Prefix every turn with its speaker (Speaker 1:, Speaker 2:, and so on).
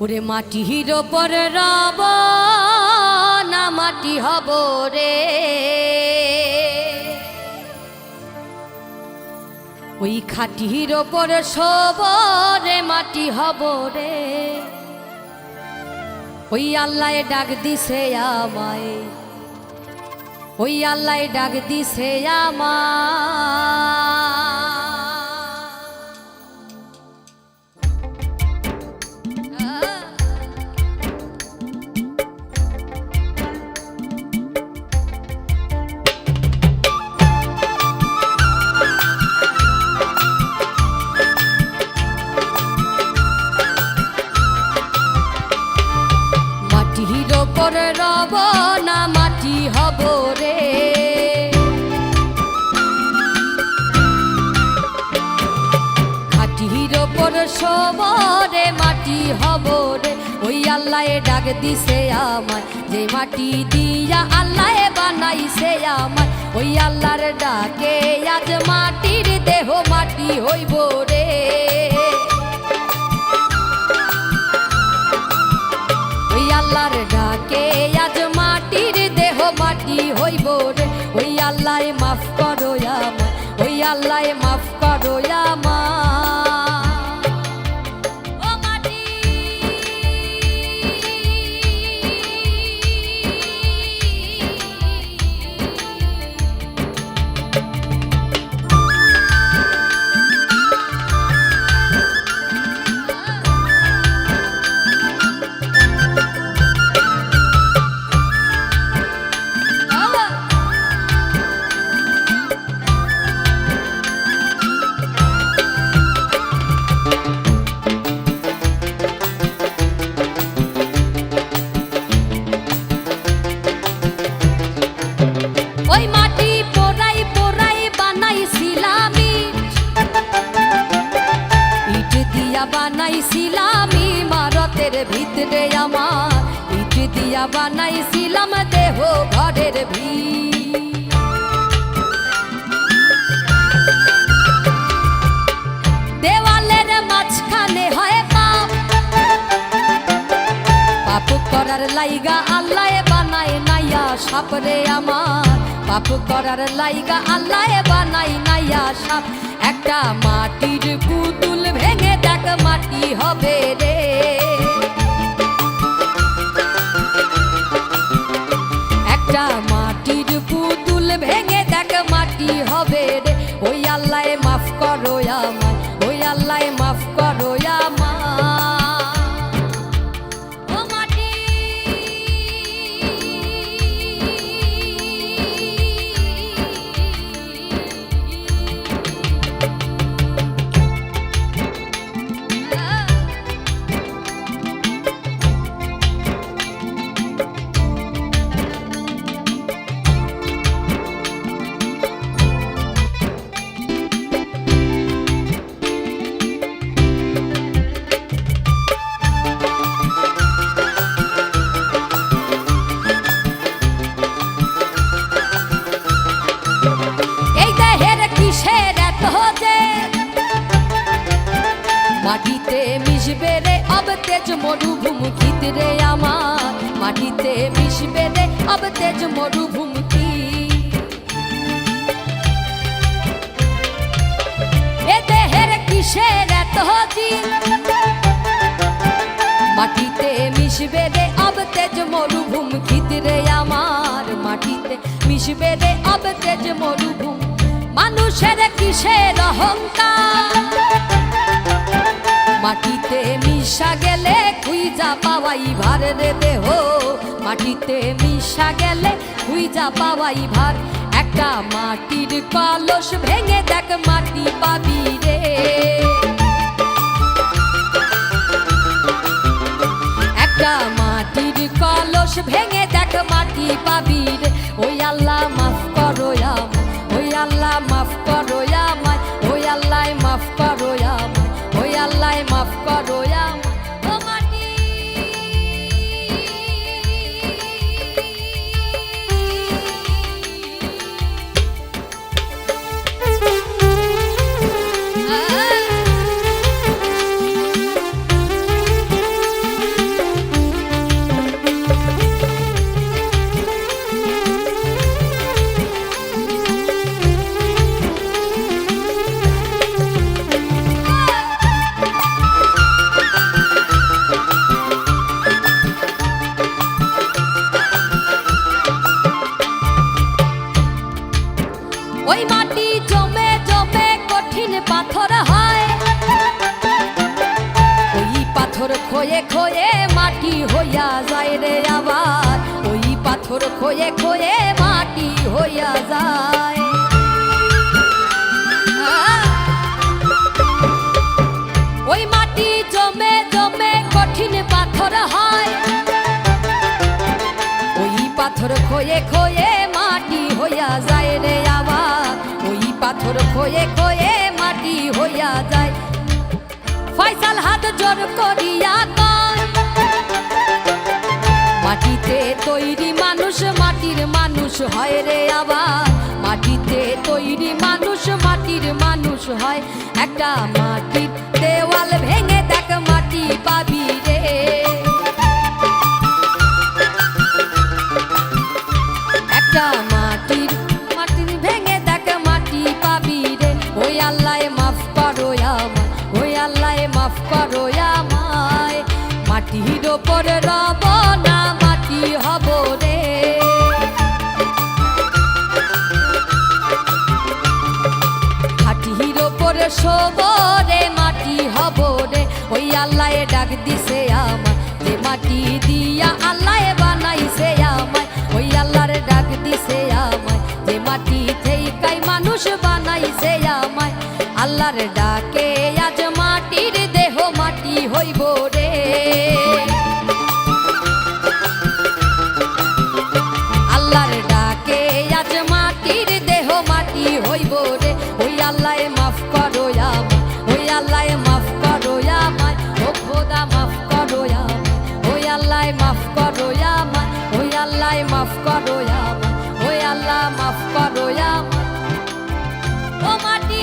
Speaker 1: ওরে মাটির ওপর রব না মাটি হব রে, ওই খাটির ওপর শোব রে মাটি হব রে। ওই আল্লাহ ডাক দিছে আমায়, ওই আল্লাহ ডাক দিছে আমায়। মাটির ওপর রব না মাটি হব রে, খাটির ওপর শোব রে মাটি হব রে। ওই আল্লাহ ডাক দিছে আমায়, যে মাটি দিয়া আল্লাহ বানাইছে আমায়। ওই আল্লাহর ডাকে আজ মাটির দেহ মাটি হইব রে। ওই আল্লাহর ডাকে আজ মাটির দেহ মাটি হইব রে। ওই আল্লাহ মাফ করো আমায়, ওই আল্লাহ মাফ করো আমায়। ওই মাটি পোড়াই পোড়াই বানাইছিলাম ইট দিয়া বানাইছিলাম ইমারতের ভিতরে আমার, ইট দিয়া বানাইছিলাম দেহ ঘরের ভিত। দেওয়ালের মাঝখানে হয় পাপ, পাপ করার লাইগা আল্লাহ বানায় নাইয়া সাপ রে আমার, পাপ করার লাইগা আল্লাহ বানাই নাইয়া সাপ। একটা মাটির পুতুল ভেঙে দেখ মাটি হবে রে, একটা মাটির পুতুল ভেঙে দেখ মাটি হবে রে। ওই আল্লাহ মাফ করো আমায়, ওই আল্লাহ মাফ করো আমায়। মাটিতে মিশবে রে অব তেজ মরুভূমিতে রে আমার, মাটিতে মিশবে রে অব তেজ মরুভূমিতে। এ দেহের কিসের এত জিদ, মাটিতে মিশবে রে অব তেজ মরুভূমিতে রে আমার, মাটিতে মিশবে রে অব তেজ মরুভূমি। মানুষের কিসের অহংকার, মাটিতে মিশা গেলে খুঁজা পাওয়াই ভার রে দেহ, মাটিতে মিশা গেলে খুঁজা পাওয়াই ভার। একটা মাটির কলস ভেঙে দেখ মাটি পাবি রে, একটা মাটির কলস ভেঙে দেখ মাটি পাবি রে। ওই আল্লাহ মাফ করো আমায়, ওই আল্লাহ মাফ করো আমায়, ওই আল্লাহ মাফ করো আমায়, ওই আল্লাহ মাফ করো আমায়। ও মাটি খয়ে খয়ে মাটি হইয়া যায় রে আবার, ওই পাথর খয়ে খয়ে মাটি হইয়া যায়। ওই মাটি জমে জমে কঠিন পাথর হয়, ওই পাথর খয়ে খয়ে মাটি হইয়া যায় রে আবার, ওই পাথর খয়ে খয়ে মাটি হইয়া যায়। ফয়সাল হাত জোর করিয়া কয়, মাটিতে তৈরি মানুষ মাটির মানুষ হয় রে আবার, মাটিতে তৈরি মানুষ মাটির মানুষ হয়। একটা মাটির দেওয়াল ভেঙে দেখ মাটি পাবি রে, একটা মাটির মাটির ভেঙে দেখ মাটি পাবি রে। ওই আল্লাহ মাফ করো আমায়, ওই আল্লাহ মাফ করো আমায়, মাটির ওপর রব না মাটি হব রে। মাটির ওপর শোব রে মাটি হব রে। ওই আল্লাহ ডাক দিছে আমায়, যে মাটি দিয়া আল্লাহ বানাইছে আমায়, ওই আল্লাহর ডাক দিছে আমায়, যে মাটি থেইকাই মানুষ বানাইছে আমায়। আল্লাহর ডাকে আজ মাটির দেহ মাটি হইব রে, আল্লাহর ডাকে আজ মাটির দেহ মাটি হইব রে। ওই আল্লাহ মাফ করো আমায়, ওই আল্লাহ মাফ করো আমায়, ও খোদা মাফ করো আমায়, ওই আল্লাহ মাফ করো আমায়, ওই আল্লাহ মাফ করো আমায়, ওই আল্লাহ মাফ করো আমায়। ও মাটি